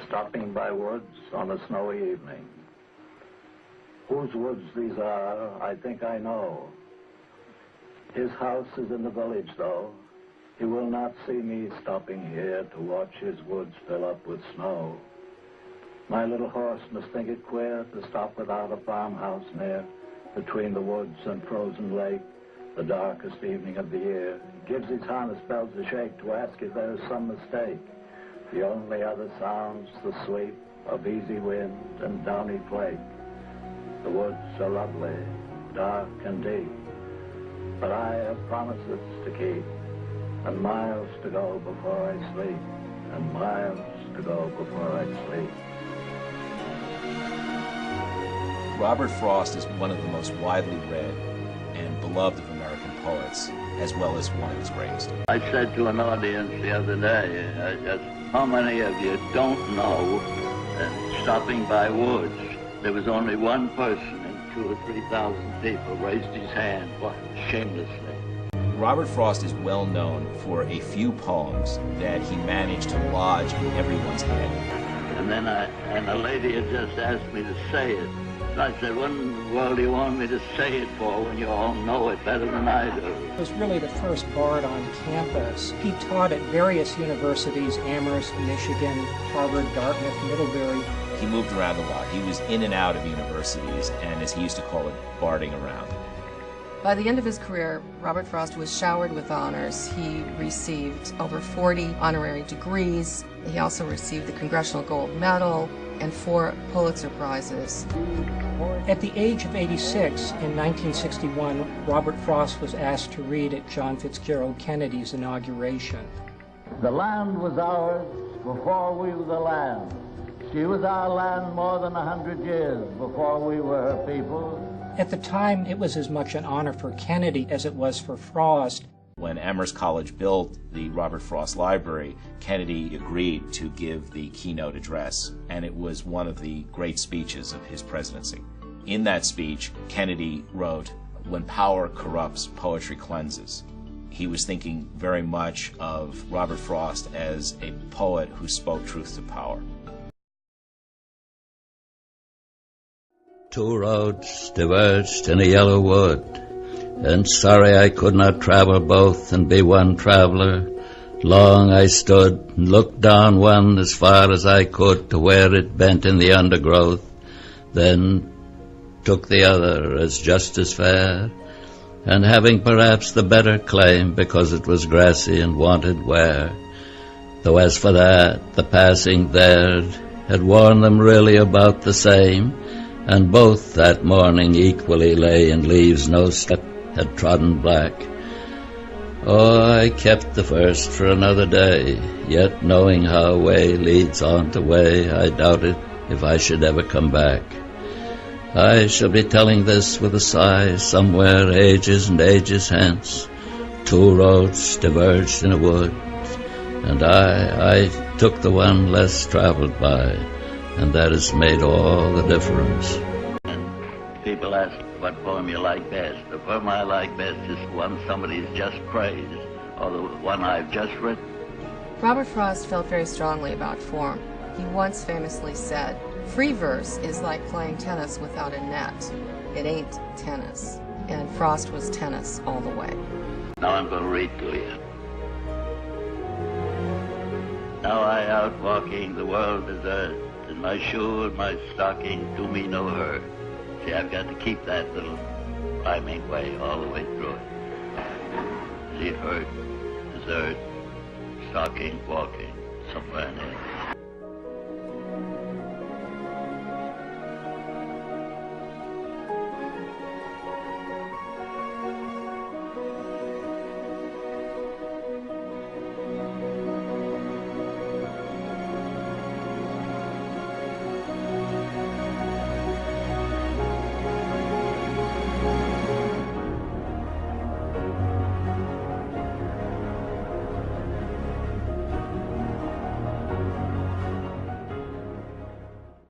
stopping by woods on a snowy evening. Whose woods these are, I think I know. His house is in the village, though. He will not see me stopping here to watch his woods fill up with snow. My little horse must think it queer to stop without a farmhouse near, between the woods and frozen lake, the darkest evening of the year. He gives his harness bells a shake to ask if there is some mistake. The only other sounds the sweep of easy wind and downy flake. The woods are lovely, dark and deep, but I have promises to keep, and miles to go before I sleep, and miles to go before I sleep. Robert Frost is one of the most widely read and beloved of American poets, as well as one of his greatest. I said to an audience the other day, how many of you don't know that stopping by woods, there was only one person and 2,000 or 3,000 people raised his hand shamelessly. Robert Frost is well known for a few poems that he managed to lodge in everyone's head. And then a lady had just asked me to say it. So I said, what in the world do you want me to say it for when you all know it better than I do? He was really the first bard on campus. He taught at various universities, Amherst, Michigan, Harvard, Dartmouth, Middlebury. He moved around a lot. He was in and out of universities, and as he used to call it, barding around. By the end of his career, Robert Frost was showered with honors. He received over 40 honorary degrees. He also received the Congressional Gold Medal and 4 Pulitzer Prizes. At the age of 86, in 1961, Robert Frost was asked to read at John Fitzgerald Kennedy's inauguration. The land was ours before we were the land. She was our land more than 100 years before we were her people. At the time, it was as much an honor for Kennedy as it was for Frost. When Amherst College built the Robert Frost Library, Kennedy agreed to give the keynote address, and it was one of the great speeches of his presidency. In that speech, Kennedy wrote, "When power corrupts, poetry cleanses." He was thinking very much of Robert Frost as a poet who spoke truth to power. Two roads diverged in a yellow wood, and sorry I could not travel both and be one traveler. Long I stood and looked down one as far as I could to where it bent in the undergrowth, then took the other as just as fair, and having perhaps the better claim because it was grassy and wanted wear. Though as for that, the passing there had worn them really about the same, and both that morning equally lay in leaves no step had trodden black. Oh, I kept the first for another day, yet knowing how way leads on to way, I doubted if I should ever come back. I shall be telling this with a sigh somewhere ages and ages hence. Two roads diverged in a wood, and I took the one less traveled by, and that has made all the difference. People ask what poem you like best. The poem I like best is one somebody's just praised, or the one I've just written. Robert Frost felt very strongly about form. He once famously said, "Free verse is like playing tennis without a net. It ain't tennis." And Frost was tennis all the way. Now I'm going to read to you. Now I out walking the world desert, and my shoe and my stocking do me no hurt. See, I've got to keep that little rhyming way all the way through it. See, hurt, desert, stocking, walking, somewhere in there.